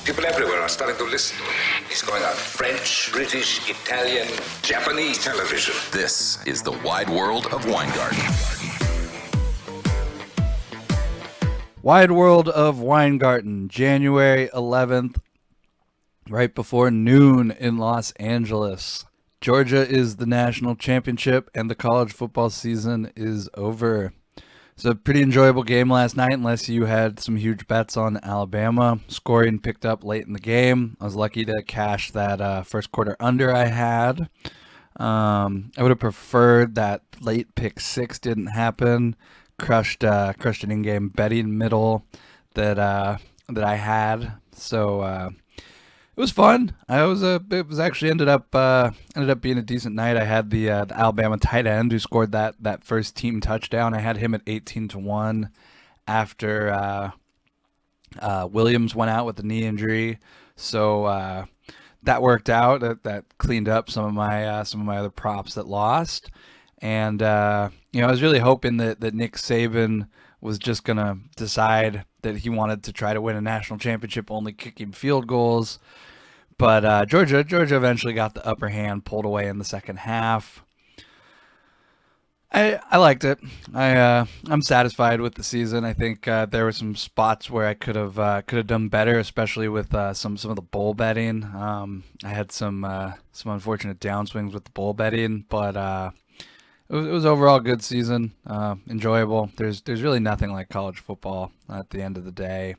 People everywhere are starting to listen to him. He's going on French, British, Italian, Japanese television. This is the Wide World of Weingarten. Wide World of Weingarten, January 11th, right before noon in Los Angeles. Georgia is the national championship and the college football season is over. It's a pretty enjoyable game last night, unless you had some huge bets on Alabama. Scoring picked up late in the game. I was lucky to cash that first quarter under I had. I would have preferred that late pick six didn't happen. Crushed an in-game betting middle that I had. So it was fun. It was actually ended up being a decent night. I had the Alabama tight end who scored that first team touchdown. I had him at 18-1 after Williams went out with a knee injury. So that worked out. That cleaned up some of my other props that lost. And I was really hoping that Nick Saban was just gonna decide that he wanted to try to win a national championship only kicking field goals. But Georgia eventually got the upper hand, pulled away in the second half. I liked it. I'm satisfied with the season. I think there were some spots where I could have done better, especially with some of the bowl betting. I had some unfortunate downswings with the bowl betting, but it was overall a good season, enjoyable. There's really nothing like college football at the end of the day,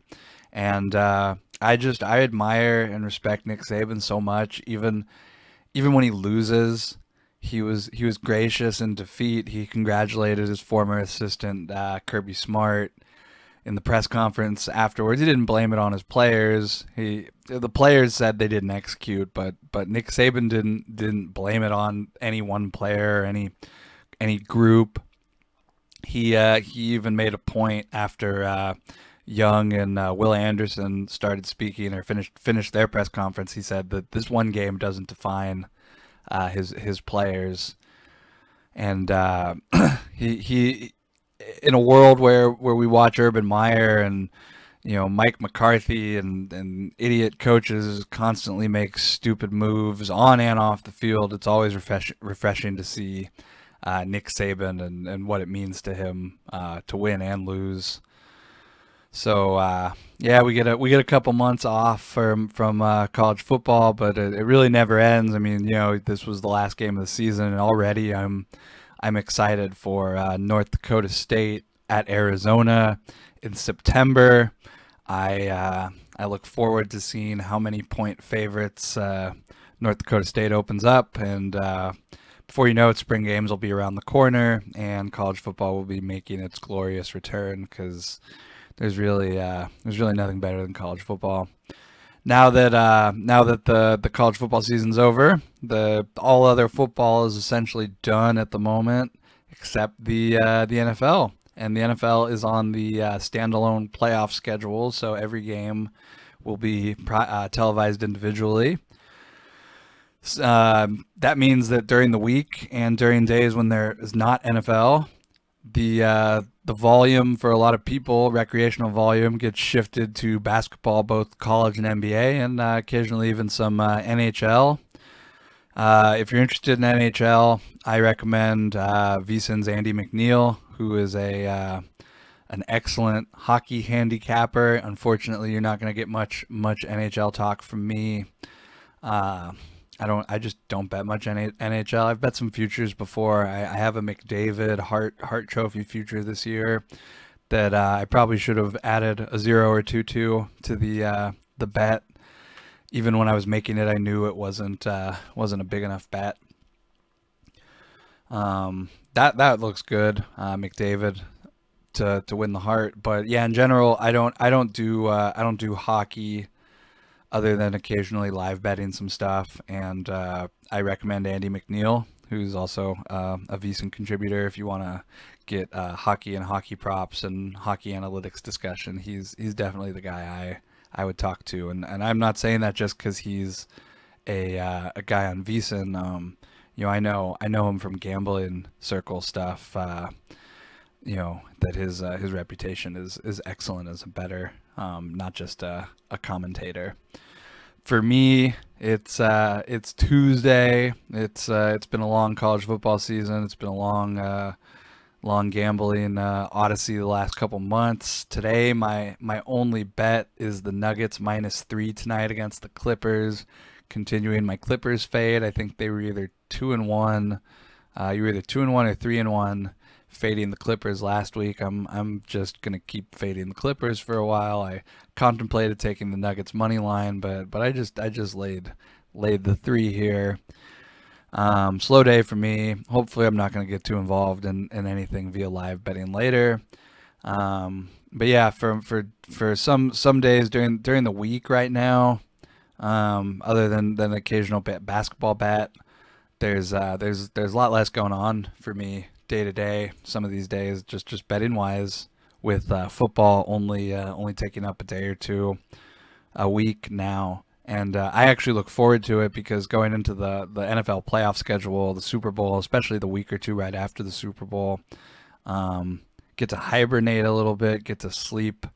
and I admire and respect Nick Saban so much. Even when he loses, he was gracious in defeat. He congratulated his former assistant Kirby Smart in the press conference afterwards. He didn't blame it on his players. The players said they didn't execute, but Nick Saban didn't blame it on any one player or any group. He even made a point after Young and Will Anderson started speaking or finished their press conference. He said that this one game doesn't define his players, and he in a world where we watch Urban Meyer and Mike McCarthy and idiot coaches constantly make stupid moves on and off the field. It's always refreshing to see Nick Saban and what it means to him to win and lose. So we get a couple months off from college football, but it really never ends. I mean, this was the last game of the season, and already I'm excited for North Dakota State at Arizona in September. I look forward to seeing how many point favorites North Dakota State opens up, and before you know it, spring games will be around the corner, and college football will be making its glorious return, because there's really nothing better than college football. Now that the college football season's over, all other football is essentially done at the moment, except the NFL. And the NFL is on the standalone playoff schedule, so every game will be televised individually. That means that during the week and during days when there is not NFL, the volume for a lot of people, recreational volume, gets shifted to basketball, both college and NBA, and occasionally even some NHL. If you're interested in NHL, I recommend VSiN's Andy McNeil, who is an excellent hockey handicapper. Unfortunately, you're not going to get much NHL talk from me. I just don't bet much NHL. I've bet some futures before. I have a McDavid Hart Trophy future this year that I probably should have added a 0 or 2 to the bet. Even when I was making it, I knew it wasn't a big enough bet. That looks good, McDavid to win the Hart. But yeah, in general, I don't do hockey, other than occasionally live betting some stuff, and I recommend Andy McNeil, who's also a VSiN contributor. If you want to get hockey and hockey props and hockey analytics discussion, he's definitely the guy I would talk to, and I'm not saying that just because he's a guy on VSiN. I know him from gambling circle stuff. That his reputation is excellent as a bettor, not just a commentator. For me, it's Tuesday. It's been a long college football season. It's been a long gambling odyssey the last couple months. Today, my only bet is the Nuggets -3 tonight against the Clippers, continuing my Clippers fade. I think they were either 2-1. You were either 2-1 or 3-1, fading the Clippers last week. I'm just gonna keep fading the Clippers for a while. I contemplated taking the Nuggets money line, but I just laid the 3 here. Slow day for me. Hopefully, I'm not going to get too involved in anything via live betting later. But yeah, for some days during the week right now, other than occasional basketball bet, there's a lot less going on for me day to day. Some of these days, just betting wise, with football only taking up a day or two a week now. And I actually look forward to it because going into the NFL playoff schedule, the Super Bowl, especially the week or two right after the Super Bowl, get to hibernate a little bit, get to sleep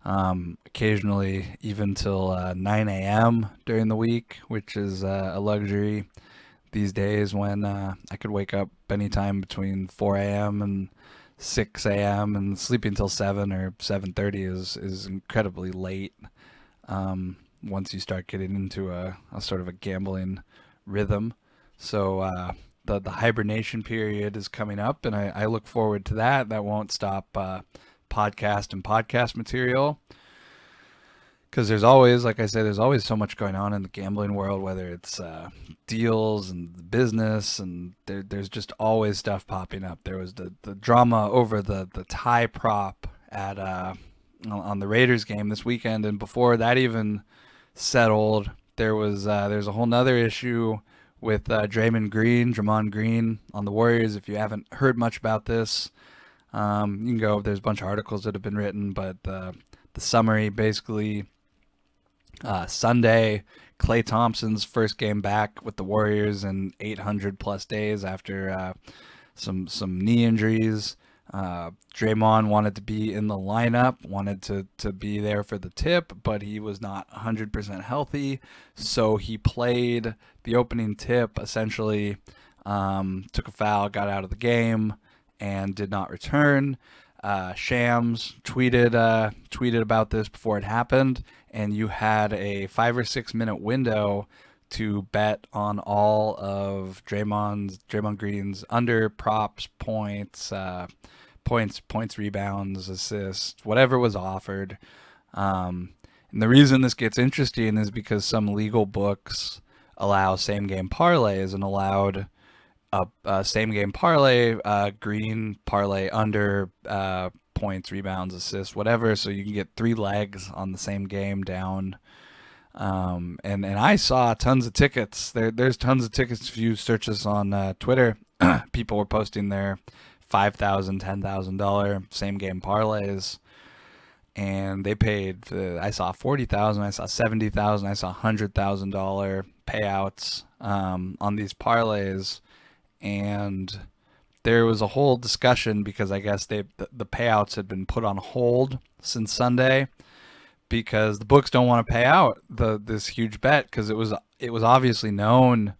occasionally even till 9 a.m. during the week, which is a luxury these days when I could wake up anytime between 4 a.m. and 6 a.m. and sleeping until 7 or 7:30 is incredibly late. Once you start getting into a sort of a gambling rhythm. So the hibernation period is coming up, and I look forward to that. That won't stop podcast material, because there's always, like I said, there's always so much going on in the gambling world, whether it's deals and business, and there's just always stuff popping up. There was the drama over the tie prop at on the Raiders game this weekend, and before that even settled, there's a whole nother issue with Draymond Green on the Warriors. If you haven't heard much about this, you can go. There's a bunch of articles that have been written, but the summary basically, Sunday, Klay Thompson's first game back with the Warriors in 800 plus days after some knee injuries. Draymond wanted to be in the lineup, wanted to be there for the tip, but he was not 100% healthy, so he played the opening tip, essentially took a foul, got out of the game, and did not return. Shams tweeted about this before it happened, and you had a 5 or 6 minute window to bet on all of Draymond Green's under props, points, rebounds, assists, whatever was offered. And the reason this gets interesting is because some legal books allow same game parlays, and allowed a same game parlay, Green parlay under points, rebounds, assists, whatever, so you can get 3 legs on the same game down. And I saw tons of tickets. There's tons of tickets. If you search this on Twitter, people were posting their $5,000, $10,000 same game parlays, and they paid. I saw $40,000, I saw $70,000, I saw $100,000 payouts on these parlays, and there was a whole discussion because I guess the payouts had been put on hold since Sunday, because the books don't want to pay out this huge bet, because it was obviously known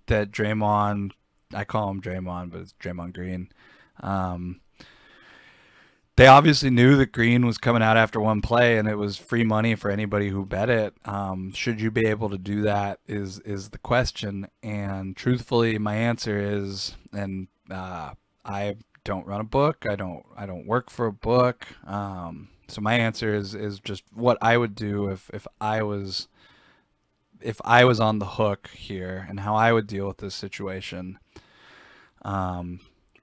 that Draymond, I call him Draymond, but it's Draymond Green. They obviously knew that Green was coming out after one play, and it was free money for anybody who bet it. Should you be able to do that is the question. And truthfully, my answer is, and I don't run a book. I don't work for a book. So my answer is just what I would do if I was on the hook here, and how I would deal with this situation.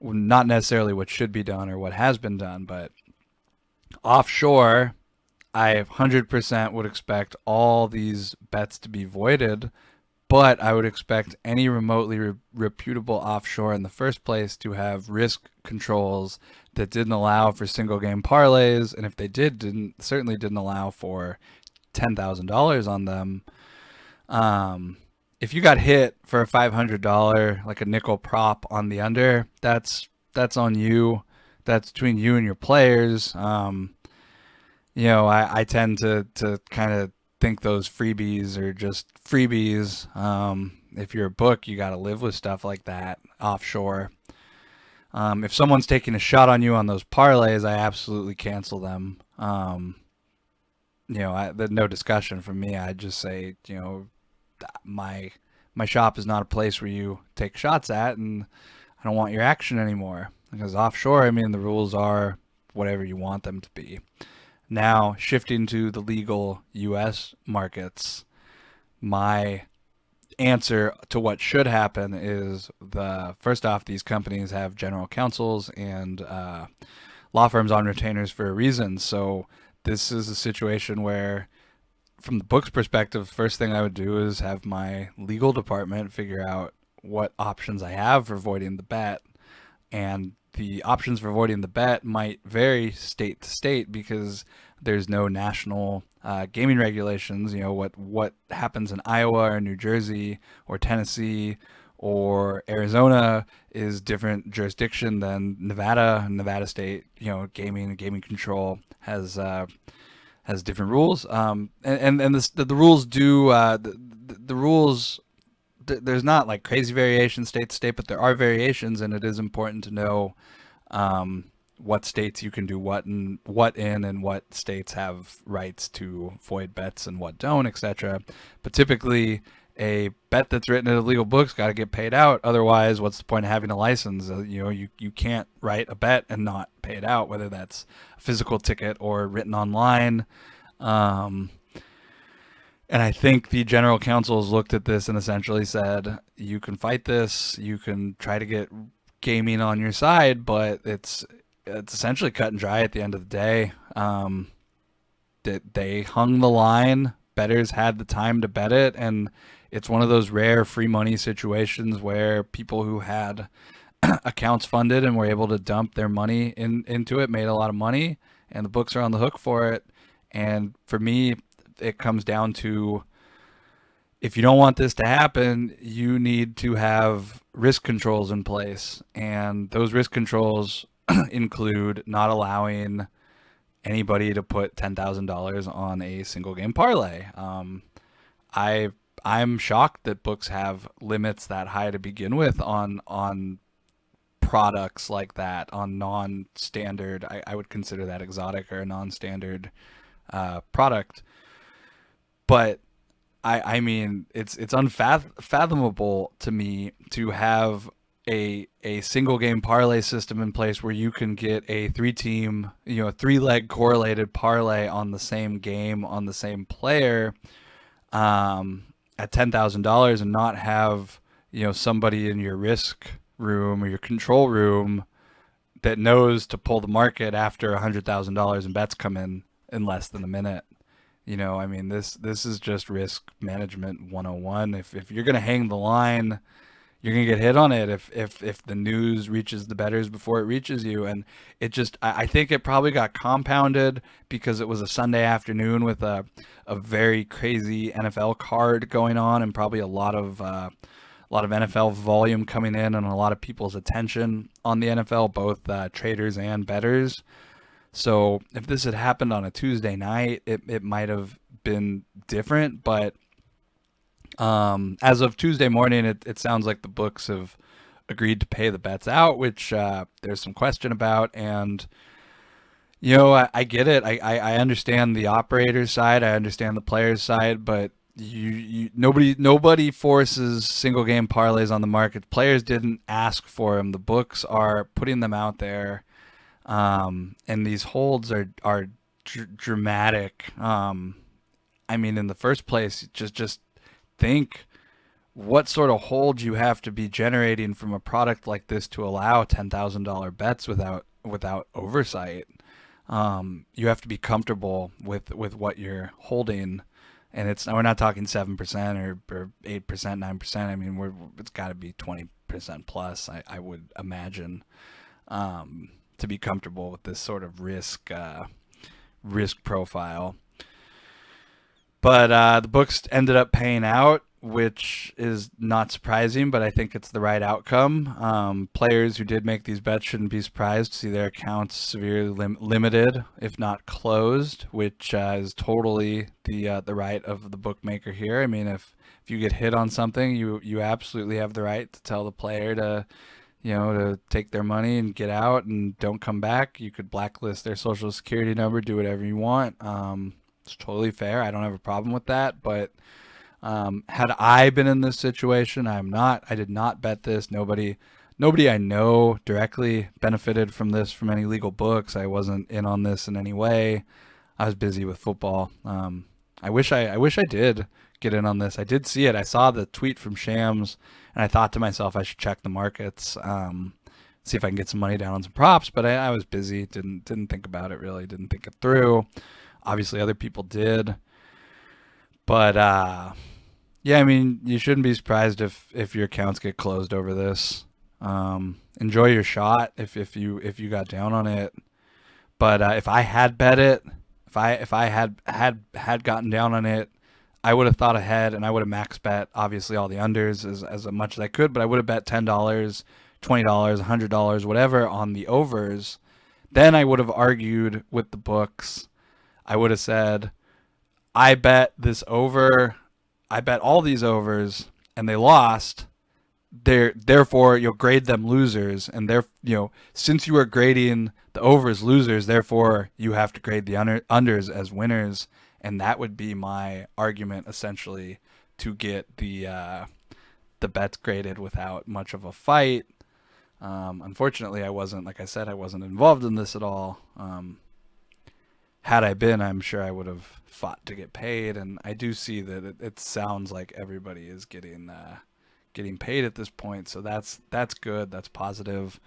Not necessarily what should be done or what has been done, but offshore, I 100% would expect all these bets to be voided, but I would expect any remotely reputable offshore in the first place to have risk controls that didn't allow for single game parlays, and if they certainly didn't allow for $10,000 on them. If you got hit for a $500, like a nickel prop on the under, that's on you. That's between you and your players. I tend to kind of think those freebies are just freebies. If you're a book, you got to live with stuff like that offshore. If someone's taking a shot on you on those parlays, I absolutely cancel them. There's no discussion from me. I just say, my shop is not a place where you take shots at, and I don't want your action anymore. Because offshore, I mean, the rules are whatever you want them to be. Now, shifting to the legal U.S. markets, my answer to what should happen is first off, these companies have general counsels and law firms on retainers for a reason. So this is a situation where, from the book's perspective, first thing I would do is have my legal department figure out what options I have for voiding the bet. And the options for avoiding the bet might vary state to state because there's no national gaming regulations. What happens in Iowa or New Jersey or Tennessee or Arizona is different jurisdiction than Nevada. Nevada state, gaming control has different rules. And the rules do the rules. There's not like crazy variation state to state, but there are variations, and it is important to know what states you can do what in, and what states have rights to void bets and what don't, etc. But typically, a bet that's written in a legal book's got to get paid out. Otherwise, what's the point of having a license? You can't write a bet and not pay it out, whether that's a physical ticket or written online. And I think the general counsels looked at this and essentially said, you can fight this, you can try to get gaming on your side, but it's essentially cut and dry at the end of the day. They hung the line, bettors had the time to bet it, and it's one of those rare free money situations where people who had accounts funded and were able to dump their money into it made a lot of money, and the books are on the hook for it. And for me, it comes down to, if you don't want this to happen, you need to have risk controls in place. And those risk controls include not allowing anybody to put $10,000 on a single game parlay. I'm shocked that books have limits that high to begin with on products like that, on non-standard. I would consider that exotic or a non-standard product. But I mean, it's unfathomable to me to have a single game parlay system in place where you can get a 3-leg correlated parlay on the same game, on the same player, at $10,000, and not have somebody in your risk room or your control room that knows to pull the market after $100,000 in bets come in less than a minute. I mean, this is just risk management 101. If you're gonna hang the line, you're gonna get hit on it. If the news reaches the bettors before it reaches you, and I think it probably got compounded because it was a Sunday afternoon with a very crazy NFL card going on, and probably a lot of NFL volume coming in, and a lot of people's attention on the NFL, both traders and bettors. So if this had happened on a Tuesday night, it might have been different. But as of Tuesday morning, it sounds like the books have agreed to pay the bets out, which there's some question about. And, I get it. I understand the operator's side. I understand the player's side. But nobody forces single game parlays on the market. Players didn't ask for them. The books are putting them out there. And these holds are dramatic. I mean, in the first place, just think what sort of hold you have to be generating from a product like this to allow $10,000 bets without oversight. You have to be comfortable with what you're holding, and we're not talking 7% or 8%, 9%. I mean, it's got to be 20% plus. I would imagine. To be comfortable with this sort of risk profile. But the books ended up paying out. which is not surprising, but I think it's the right outcome. Players who did make these bets shouldn't be surprised to see their accounts severely limited, if not closed, which is totally the right of the bookmaker here. I mean, if you get hit on something, you absolutely have the right to tell the player to to take their money and get out and don't come back. You could blacklist their social security number, do whatever you want. It's totally fair. I don't have a problem with that. But had I been in this situation, I did not bet this. Nobody I know directly benefited from this from any legal books. I wasn't in on this in any way. I was busy with football. I wish I did get in on this. I did see it. I saw the tweet from Shams, and I thought to myself I should check the markets, see if I can get some money down on some props. But I was busy. Didn't think about it really. Didn't think it through. Obviously, other people did. But yeah, I mean, you shouldn't be surprised if your accounts get closed over this. Enjoy your shot if you got down on it. But if I had bet it, if I had gotten down on it, I would have thought ahead, and I would have max bet obviously all the unders as much as I could. But I would have bet $10, $20, $100, whatever on the overs. Then I would have argued with the books. I would have said, I bet this over. I bet all these overs, and they lost. Therefore, you'll grade them losers, and since you are grading the overs losers, therefore you have to grade the unders as winners, and that would be my argument essentially to get the bets graded without much of a fight. Unfortunately, like I said, I wasn't involved in this at all. Had I been, I'm sure I would have fought to get paid, and I do see that it sounds like everybody is getting paid at this point, so that's good, that's positive.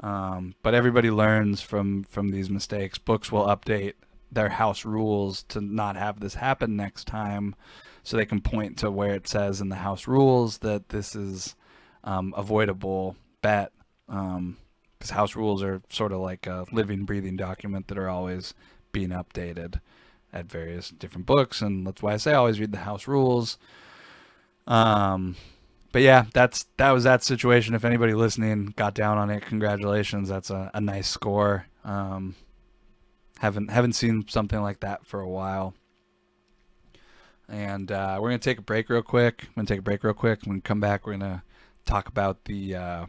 But everybody learns from these mistakes. Books will update their house rules to not have this happen next time, so they can point to where it says in the house rules that this is avoidable bet, because house rules are sort of like a living, breathing document that are always being updated at various different books, and that's why I say always read the house rules. But yeah, that was that situation. If anybody listening got down on it, congratulations. That's a nice score. Haven't seen something like that for a while. And we're gonna take a break real quick. When we come back, we're gonna talk about the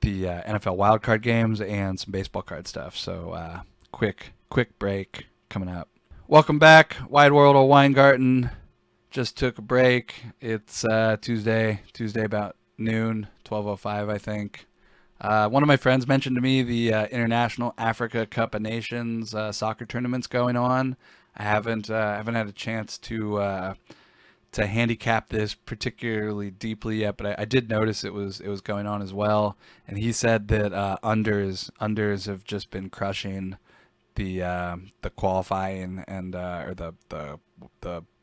NFL wildcard games and some baseball card stuff. So quick break coming up. Welcome back, Wide World of Weingarten. Just took a break. It's Tuesday about noon, 12:05, I think. One of my friends mentioned to me the International Africa Cup of Nations soccer tournaments going on. I haven't had a chance to handicap this particularly deeply yet, but I did notice it was going on as well. And he said that unders have just been crushing the qualifying and or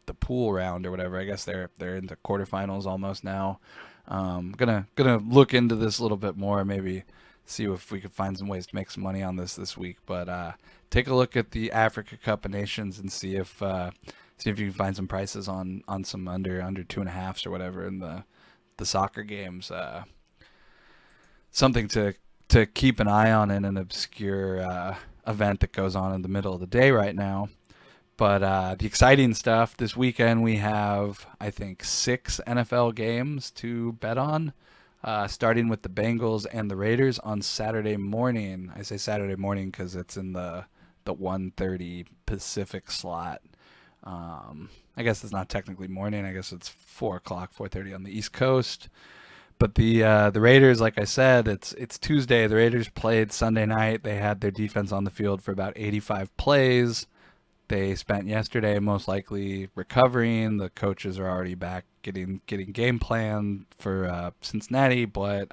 the pool round or whatever. I guess they're into quarterfinals almost now. Gonna look into this a little bit more, maybe see if we could find some ways to make some money on this week. But take a look at the Africa Cup of Nations and see if you can find some prices on some under 2.5s or whatever in the soccer games. Something to keep an eye on in an obscure event that goes on in the middle of the day right now. But the exciting stuff, this weekend we have, I think, 6 NFL games to bet on, starting with the Bengals and the Raiders on Saturday morning. I say Saturday morning because it's in the 1:30 Pacific slot. I guess it's not technically morning. I guess it's 4 o'clock, 4:30 on the East Coast. But the Raiders, like I said, it's Tuesday. The Raiders played Sunday night. They had their defense on the field for about 85 plays. They spent yesterday most likely recovering. The coaches are already back getting game plan for Cincinnati, but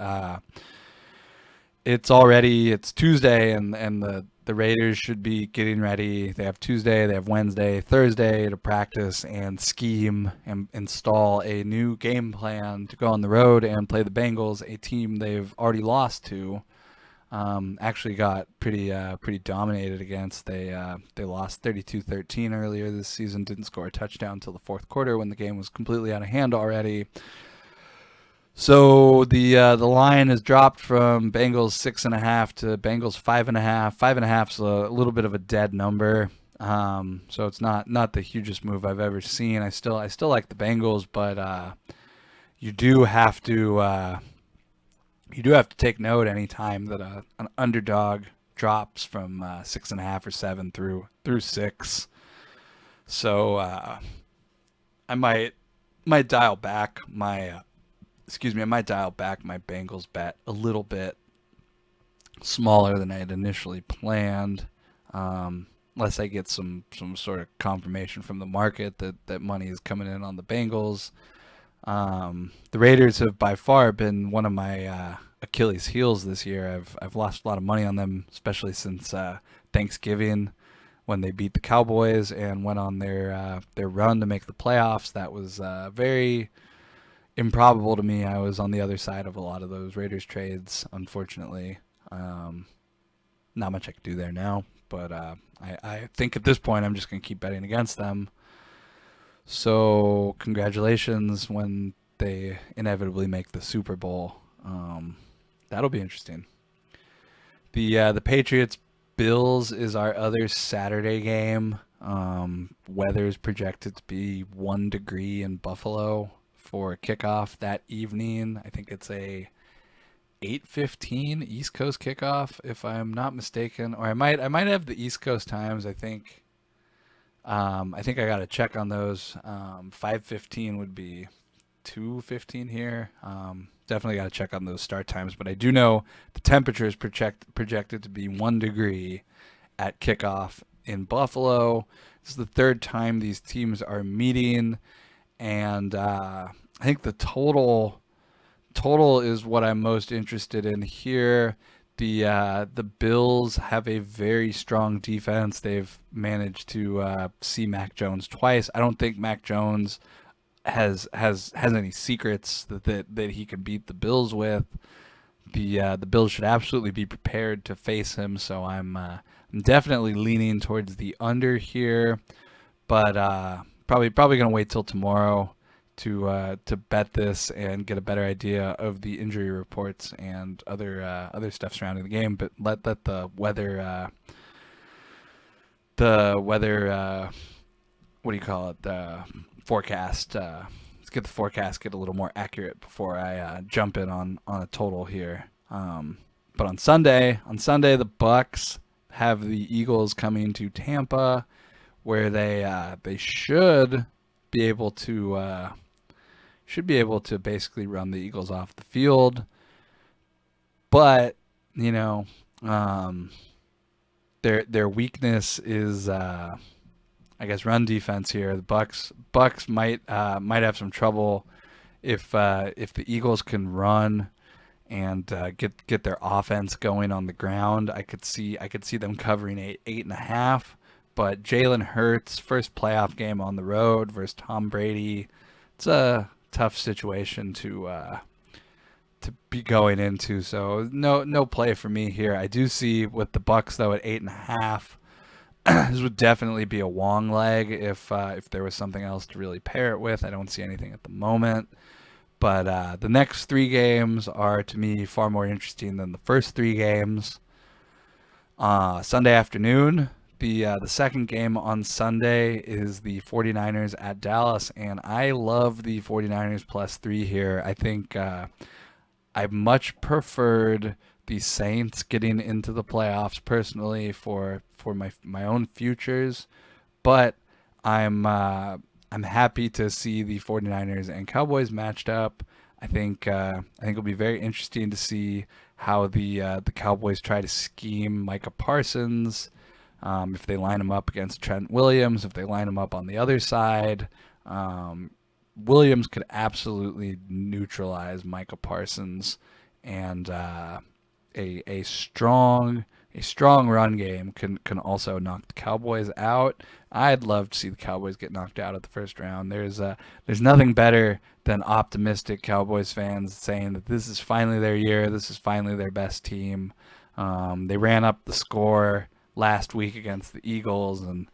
it's Tuesday, and the Raiders should be getting ready. They have Tuesday, they have Wednesday, Thursday to practice and scheme and install a new game plan to go on the road and play the Bengals, a team they've already lost to. actually got pretty dominated against. They lost 32-13 earlier this season. Didn't score a touchdown until the fourth quarter when the game was completely out of hand already. So the line has dropped from Bengals 6.5 to Bengals 5.5. 5.5 is a little bit of a dead number. So it's not the hugest move I've ever seen. I still like the Bengals, but you do have to take note anytime that an underdog drops from 6.5 or 7 through 6. So I might dial back my Bengals bet a little bit smaller than I had initially planned, unless I get some sort of confirmation from the market that money is coming in on the Bengals. The Raiders have by far been one of my Achilles heels this year. I've lost a lot of money on them, especially since Thanksgiving when they beat the Cowboys and went on their run to make the playoffs. That was very improbable to me. I was on the other side of a lot of those Raiders trades, unfortunately. Not much I could do there now, but I think at this point I'm just going to keep betting against them. So congratulations when they inevitably make the Super Bowl. That'll be interesting. The Patriots Bills is our other Saturday game. Weather is projected to be 1 degree in Buffalo for kickoff that evening. I think it's a 8:15 East Coast kickoff, if I'm not mistaken, or I might have the East Coast times. I think I got to check on those. 5:15 would be 2:15 here. Definitely got to check on those start times, but I do know the temperature is projected to be 1 degree at kickoff in Buffalo. This is the third time these teams are meeting, and I think the total is what I'm most interested in here. The Bills have a very strong defense. They've managed to see Mac Jones twice. I don't think Mac Jones has any secrets that he can beat the Bills with. The Bills should absolutely be prepared to face him. So I'm definitely leaning towards the under here, but probably gonna wait till tomorrow to bet this and get a better idea of the injury reports and other stuff surrounding the game. But let the weather what do you call it, the forecast, let's get the forecast get a little more accurate before I jump in on a total here. But on Sunday the Bucs have the Eagles coming to Tampa, where they should be able to basically run the Eagles off the field. But their weakness is I guess run defense here. The Bucs might have some trouble if the Eagles can run and get their offense going on the ground. I could see them covering 8.5. But Jalen Hurts, first playoff game on the road versus Tom Brady. It's a tough situation to be going into. So no play for me here. I do see with the Bucs though at 8.5. This would definitely be a Wong leg if there was something else to really pair it with. I don't see anything at the moment. But the next 3 games are, to me, far more interesting than the first 3 games. Sunday afternoon, the second game on Sunday is the 49ers at Dallas, and I love the 49ers +3 here. I think I much preferred the Saints getting into the playoffs personally for my own futures, but I'm happy to see the 49ers and Cowboys matched up. I think it'll be very interesting to see how the Cowboys try to scheme Micah Parsons, if they line him up against Trent Williams, if they line him up on the other side. Williams could absolutely neutralize Micah Parsons, and a strong run game can also knock the Cowboys out. I'd love to see the Cowboys get knocked out at the first round. There's nothing better than optimistic Cowboys fans saying that this is finally their year, this is finally their best team. They ran up the score last week against the Eagles, and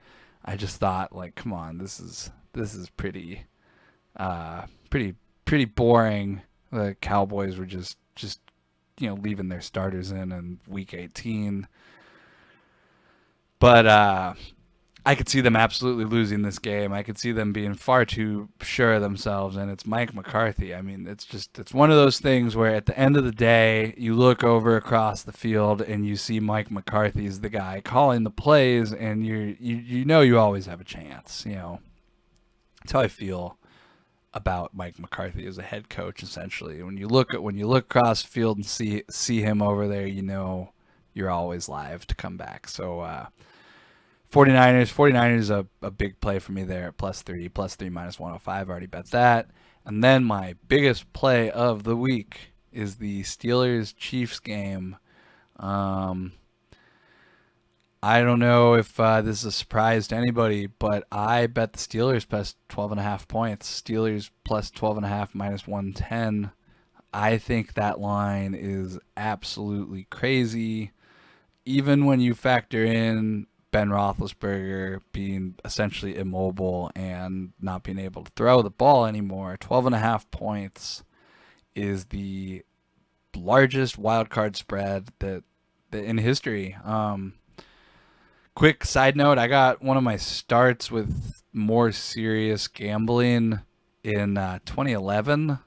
I just thought, like, come on, this is pretty pretty boring. The Cowboys were just leaving their starters in week 18. But I could see them absolutely losing this game. I could see them being far too sure of themselves, and it's Mike McCarthy. I mean, it's one of those things where at the end of the day, you look over across the field and you see Mike McCarthy's the guy calling the plays, and you always have a chance. That's how I feel about Mike McCarthy as a head coach. Essentially, when you look across the field and see him over there, you're always live to come back. So 49ers a big play for me there at +3 minus 105. Already bet that. And then my biggest play of the week is the Steelers Chiefs game. I don't know if this is a surprise to anybody, but I bet the Steelers plus 12.5 points. Steelers plus 12.5 minus 110. I think that line is absolutely crazy. Even when you factor in Ben Roethlisberger being essentially immobile and not being able to throw the ball anymore, 12.5 points is the largest wild card spread that in history. Quick side note, I got one of my starts with more serious gambling in 2011.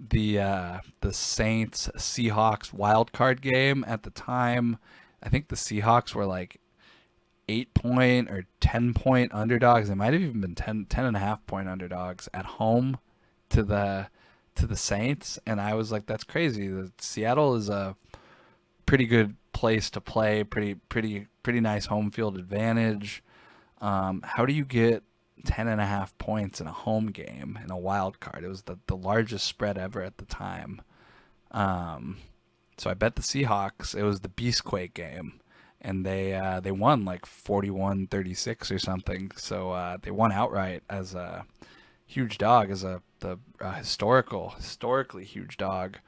The Saints Seahawks wild card game. At the time, I think the Seahawks were like 8-point or 10-point underdogs. They might have even been 10.5-point underdogs at home to the Saints, and I was like, that's crazy. Seattle is a pretty good place to play, pretty nice home field advantage. How do you get 10.5 points in a home game in a wild card? It was the largest spread ever at the time. So I bet the Seahawks. It was the Beastquake game, and they won like 41-36 or something. So they won outright as a huge dog, as the historically huge dog.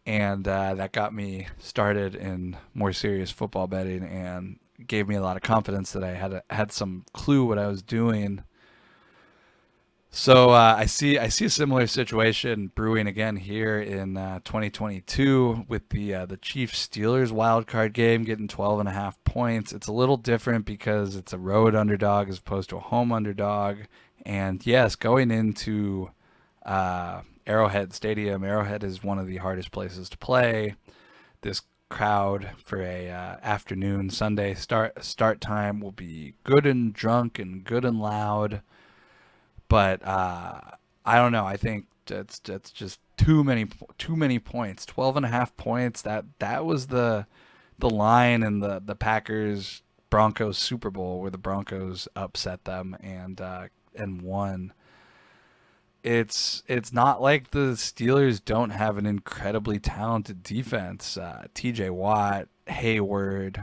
And that got me started in more serious football betting and gave me a lot of confidence that I had some clue what I was doing. So I see a similar situation brewing again here in 2022 with the Chiefs Steelers wild card game getting 12.5 points. It's a little different because it's a road underdog as opposed to a home underdog. And yes, going into Arrowhead Stadium. Arrowhead is one of the hardest places to play. This crowd for a afternoon Sunday start time will be good and drunk and good and loud. But I don't know. I think that's just too many points. 12.5 points. That was the line in the Packers Broncos Super Bowl where the Broncos upset them and won. It's not like the Steelers don't have an incredibly talented defense. T.J. Watt, Hayward,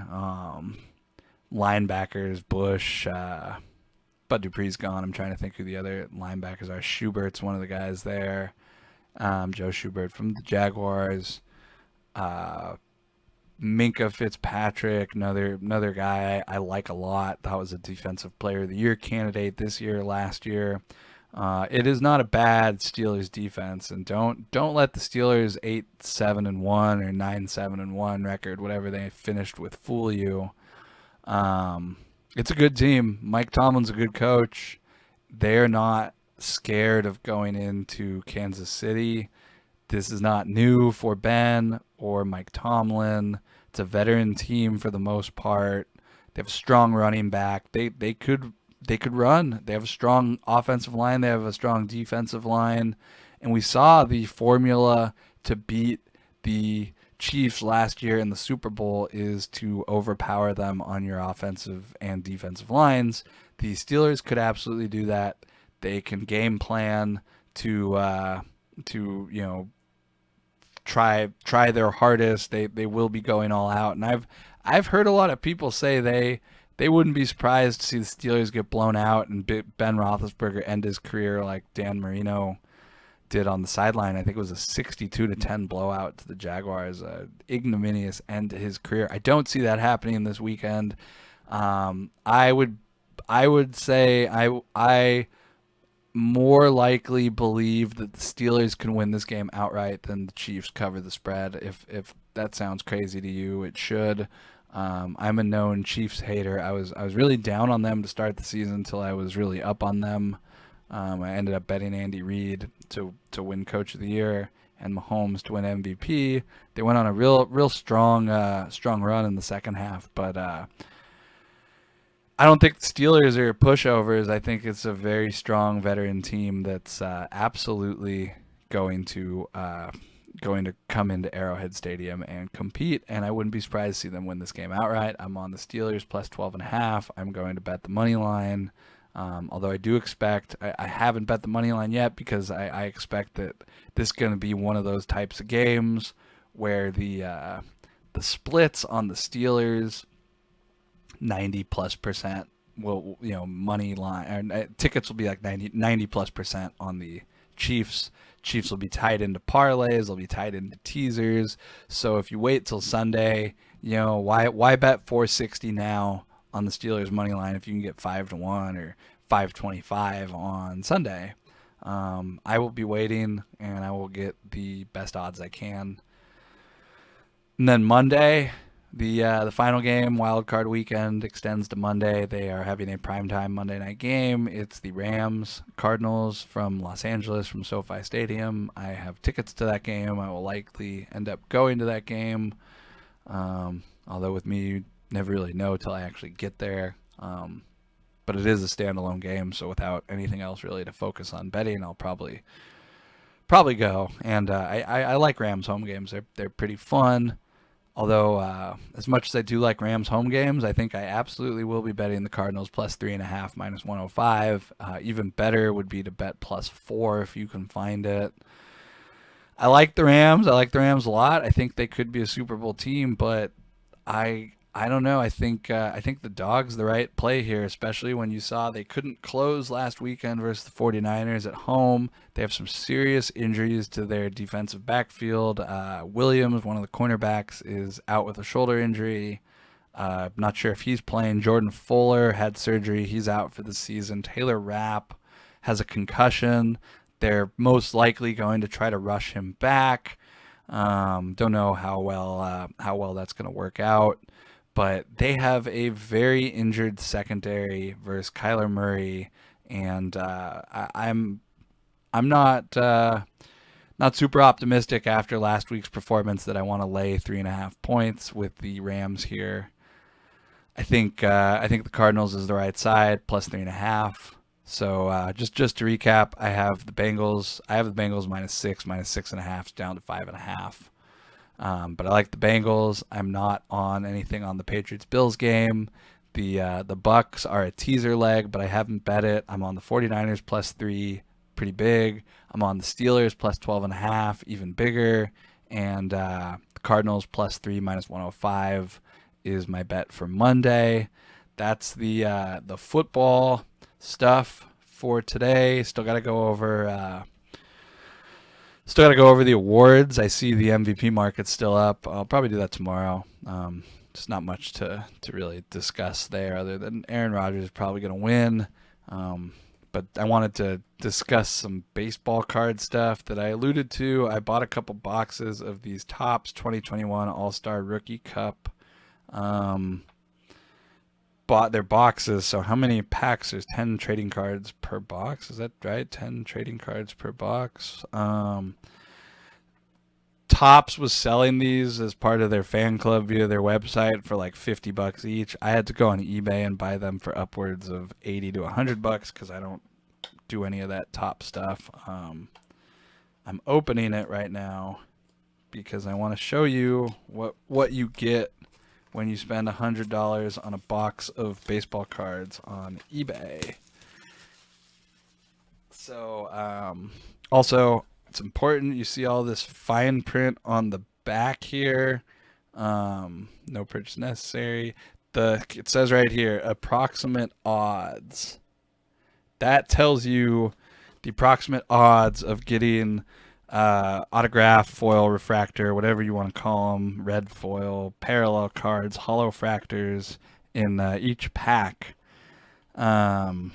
linebackers, Bush, Bud Dupree's gone. I'm trying to think who the other linebackers are. Schubert's one of the guys there. Joe Schubert from the Jaguars. Minka Fitzpatrick, another guy I like a lot. That was a Defensive Player of the Year candidate this year, last year. It is not a bad Steelers defense, and don't let the Steelers 8-7-1 or 9-7-1 record, whatever they finished with, fool you. It's a good team. Mike Tomlin's a good coach. They're not scared of going into Kansas City. This is not new for Ben or Mike Tomlin. It's a veteran team for the most part. They have a strong running back. They could run. They have a strong offensive line. They have a strong defensive line. And we saw the formula to beat the Chiefs last year in the Super Bowl is to overpower them on your offensive and defensive lines. The Steelers could absolutely do that. They can game plan to try their hardest. They will be going all out. And I've heard a lot of people say they wouldn't be surprised to see the Steelers get blown out and Ben Roethlisberger end his career like Dan Marino did on the sideline. I think it was a 62-10 blowout to the Jaguars, ignominious end to his career. I don't see that happening this weekend. I would say I more likely believe that the Steelers can win this game outright than the Chiefs cover the spread. If that sounds crazy to you, it should. I'm a known Chiefs hater. I was really down on them to start the season until I was really up on them. I ended up betting Andy Reid to win Coach of the Year and Mahomes to win MVP. They went on a real strong run in the second half, but I don't think the Steelers are pushovers. I think it's a very strong veteran team that's absolutely going to come into Arrowhead Stadium and compete, and I wouldn't be surprised to see them win this game outright. I'm on the Steelers plus 12.5. I'm going to bet the money line. Although I do expect, I haven't bet the money line yet because I expect that this is going to be one of those types of games where the splits on the Steelers, 90+% will, money line, or tickets will be like 90+% on the Chiefs. Chiefs will be tied into parlays, they'll be tied into teasers. So if you wait till Sunday, why bet 460 now on the Steelers money line if you can get 5-1 or 525 on Sunday? I will be waiting, and I will get the best odds I can. And then Monday, the final game, wild card weekend, extends to Monday. They are having a primetime Monday night game. It's the Rams Cardinals from Los Angeles, from SoFi Stadium. I have tickets to that game. I will likely end up going to that game. Although with me, you never really know till I actually get there. But it is a standalone game, so without anything else really to focus on betting, I'll probably go. And I like Rams home games. They're pretty fun. Although, as much as I do like Rams home games, I think I absolutely will be betting the Cardinals plus 3.5, minus 105. Even better would be to bet plus 4 if you can find it. I like the Rams. I like the Rams a lot. I think they could be a Super Bowl team, but I don't know. I think the dog's the right play here, especially when you saw they couldn't close last weekend versus the 49ers at home. They have some serious injuries to their defensive backfield. Williams, one of the cornerbacks, is out with a shoulder injury. Not sure if he's playing. Jordan Fuller had surgery. He's out for the season. Taylor Rapp has a concussion. They're most likely going to try to rush him back. Don't know how well that's going to work out. But they have a very injured secondary versus Kyler Murray, and I'm not super optimistic after last week's performance that I want to lay 3.5 points with the Rams here. I think the Cardinals is the right side, plus 3.5. So just to recap, I have the Bengals. minus 6, minus 6.5, down to 5.5. But I like the Bengals. I'm not on anything on the Patriots Bills game. The Bucks are a teaser leg, but I haven't bet it. I'm on the 49ers plus 3, pretty big. I'm on the Steelers plus 12.5, even bigger. And the Cardinals plus 3, minus 105 is my bet for Monday. That's the football stuff for today. Still got to go over the awards. I see the MVP market's still up. I'll probably do that tomorrow. Just not much to really discuss there other than Aaron Rodgers is probably going to win. But I wanted to discuss some baseball card stuff that I alluded to. I bought a couple boxes of these Topps 2021 All-Star Rookie Cup. Bought their boxes. So how many packs? There's 10 trading cards per box. Is that right? 10 trading cards per box. Topps was selling these as part of their fan club via their website for like $50 each. I had to go on eBay and buy them for upwards of $80 to $100 because I don't do any of that top stuff. I'm opening it right now because I want to show you what you get when you spend $100 on a box of baseball cards on eBay. So, also, it's important you see all this fine print on the back here. No purchase necessary. It says right here, approximate odds. That tells you the approximate odds of getting autograph, foil, refractor, whatever you want to call them, red foil, parallel cards, hollow fractors in each pack. The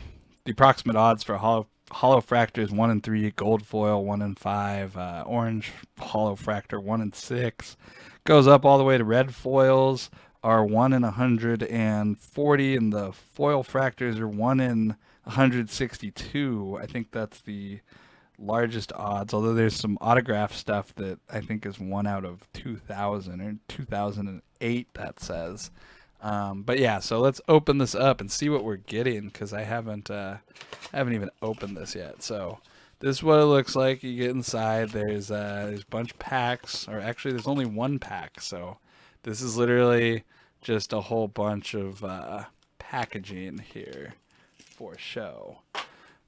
approximate odds for hollow fractor is 1 in 3, gold foil 1 in 5, orange hollow fractor 1 in 6. Goes up all the way to red foils are 1 in 140, and the foil fractors are 1 in 162. I think that's the largest odds, although there's some autograph stuff that I think is 1 out of 2000 or 2008 that says. But yeah, so let's open this up and see what we're getting, because I haven't even opened this yet. So this is what it looks like. You get inside. There's a bunch of packs, or actually there's only one pack. So this is literally just a whole bunch of packaging here for show.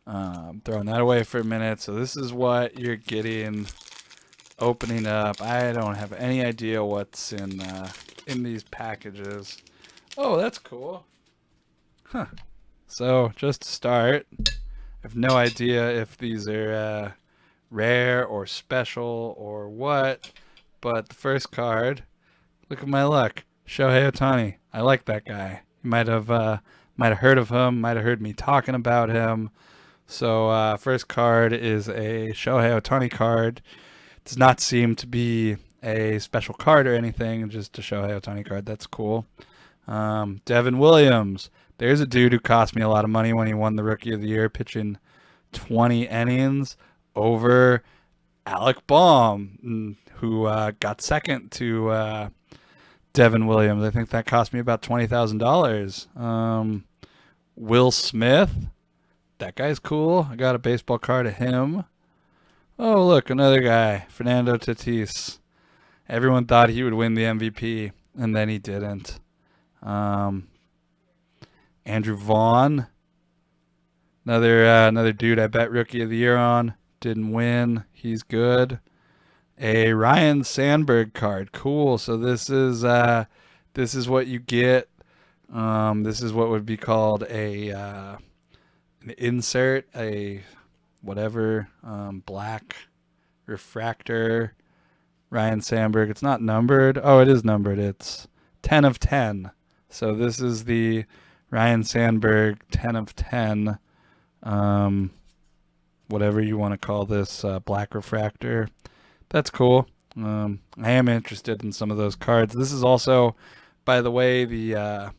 Throwing that away for a minute. So this is what you're getting opening up. I don't have any idea what's in these packages. Oh, that's cool. Huh. So just to start, I have no idea if these are rare or special or what, but the first card, look at my luck, Shohei Ohtani. I like that guy. You might have heard of him, might have heard me talking about him. So first card is a Shohei Ohtani card. Does not seem to be a special card or anything, just a Shohei Ohtani card. That's cool. Devin Williams. There's a dude who cost me a lot of money when he won the Rookie of the Year, pitching 20 innings over Alec Baum, who got second to Devin Williams. I think that cost me about $20,000. Will Smith. That guy's cool. I got a baseball card of him. Oh, look, another guy, Fernando Tatis. Everyone thought he would win the MVP, and then he didn't. Andrew Vaughn, another dude I bet Rookie of the Year on, didn't win. He's good. A Ryan Sandberg card, cool. So this is what you get. This is what would be called an insert, a whatever, black refractor. Ryan Sandberg. It's not numbered. Oh, it is numbered. It's 10 of 10. So this is the Ryan Sandberg 10 of 10, whatever you want to call this, black refractor. That's cool. I am interested in some of those cards. This is also, by the way, the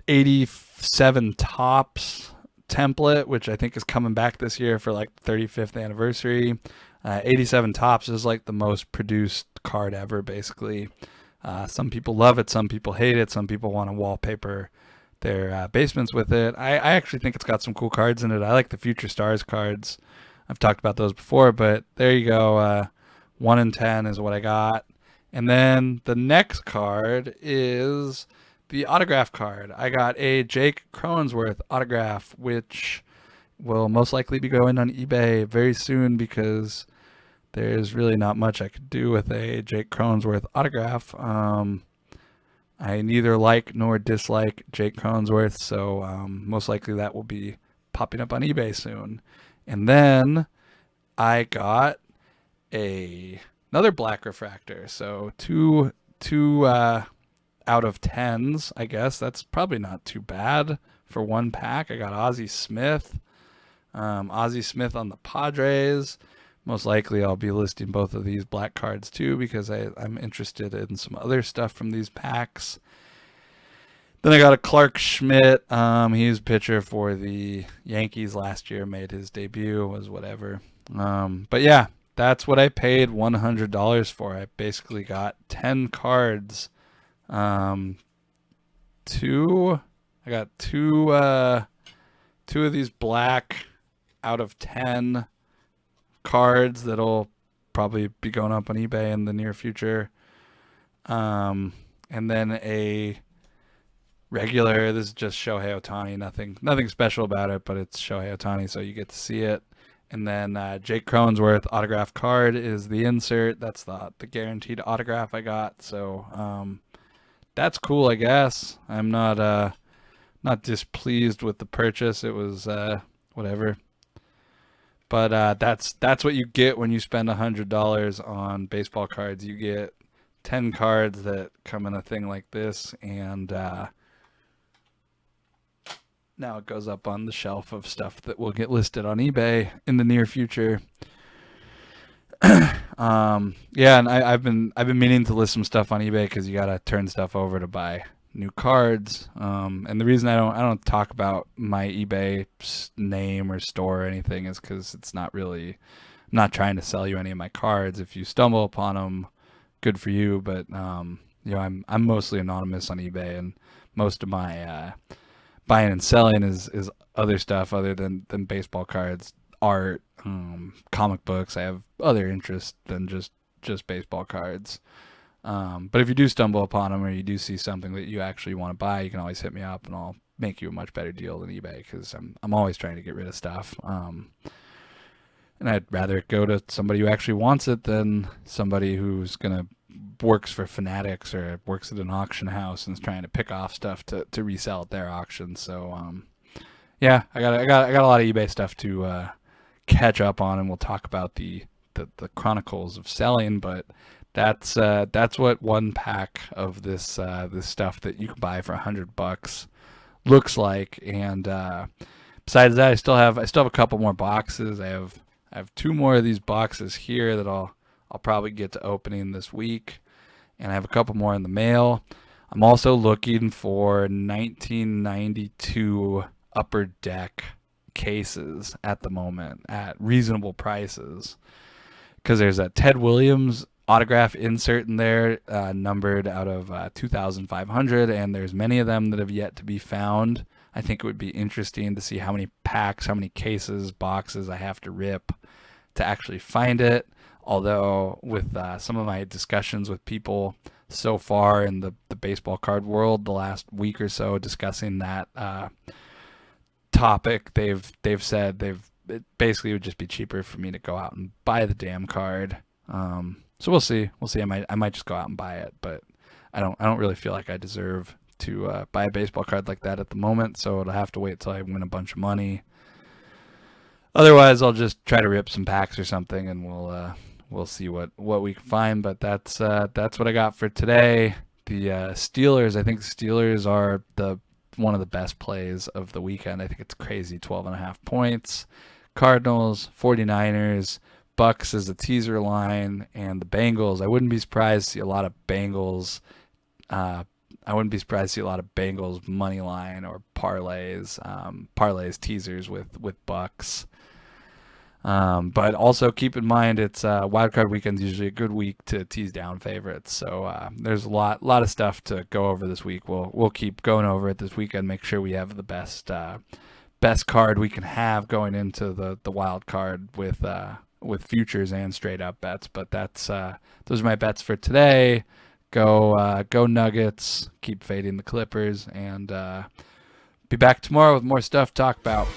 87 Tops template, which I think is coming back this year for like 35th anniversary. 87 Tops is like the most produced card ever, basically. Some people love it, some people hate it, some people want to wallpaper their basements with it. I actually think it's got some cool cards in it. I like the Future Stars cards. I've talked about those before, but there you go. 1 in 10 is what I got. And then the next card is the autograph card. I got a Jake Cronenworth autograph, which will most likely be going on eBay very soon because there's really not much I could do with a Jake Cronenworth autograph. I neither like nor dislike Jake Cronenworth, so most likely that will be popping up on eBay soon. And then I got another black refractor, so two out of 10s, I guess. That's probably not too bad for one pack. I got Ozzie Smith on the Padres. Most likely I'll be listing both of these black cards too, because I'm interested in some other stuff from these packs. Then I got a Clark Schmidt. He's pitcher for the Yankees last year, made his debut, was whatever. But yeah, that's what I paid $100 for. I basically got 10 cards. I got two of these black out of 10 cards that'll probably be going up on eBay in the near future. And then a regular, this is just Shohei Ohtani, nothing special about it, but it's Shohei Ohtani, so you get to see it. And then Jake Cronenworth autograph card is the insert. That's the guaranteed autograph I got. So that's cool, I guess. I'm not displeased with the purchase. It was whatever. But that's what you get when you spend $100 on baseball cards. You get 10 cards that come in a thing like this, and now it goes up on the shelf of stuff that will get listed on eBay in the near future. Yeah, and I've been meaning to list some stuff on eBay because you gotta turn stuff over to buy new cards. And the reason I don't talk about my eBay name or store or anything is because it's not really. I'm not trying to sell you any of my cards. If you stumble upon them, good for you. But I'm mostly anonymous on eBay, and most of my buying and selling is other stuff other than baseball cards, art, comic books. I have other interests than just baseball cards. But if you do stumble upon them, or you do see something that you actually want to buy, you can always hit me up, and I'll make you a much better deal than eBay, because I'm always trying to get rid of stuff. And I'd rather it go to somebody who actually wants it than somebody who's works for Fanatics or works at an auction house and is trying to pick off stuff to resell at their auction. So yeah, I got a lot of eBay stuff to catch up on, and we'll talk about the chronicles of selling. But that's what one pack of this stuff that you can buy for $100 looks like. And besides that, I still have a couple more boxes. I have 2 more of these boxes here that I'll probably get to opening this week, and I have a couple more in the mail. I'm also looking for 1992 Upper Deck cases at the moment at reasonable prices, because there's a Ted Williams autograph insert in there, numbered out of 2,500, and there's many of them that have yet to be found. I think it would be interesting to see how many packs, how many cases, boxes I have to rip to actually find it. Although with some of my discussions with people so far in the baseball card world the last week or so discussing that topic, they've said it basically would just be cheaper for me to go out and buy the damn card. So we'll see. I might just go out and buy it, but I don't really feel like I deserve to buy a baseball card like that at the moment. So it'll have to wait till I win a bunch of money. Otherwise, I'll just try to rip some packs or something, and we'll see what we can find. But that's what I got for today. The Steelers. I think the Steelers are one of the best plays of the weekend. I think it's crazy, 12.5 points. Cardinals, 49ers, Bucks is a teaser line, and the Bengals. I wouldn't be surprised to see a lot of Bengals. I wouldn't be surprised to see a lot of Bengals money line or parlays. Parlays teasers with Bucks. But also keep in mind, it's wildcard weekend's usually a good week to tease down favorites. So there's a lot of stuff to go over this week. We'll keep going over it this weekend. Make sure we have the best card we can have going into the wild card with futures and straight up bets. But those are my bets for today. Go Nuggets. Keep fading the Clippers, and be back tomorrow with more stuff to talk about.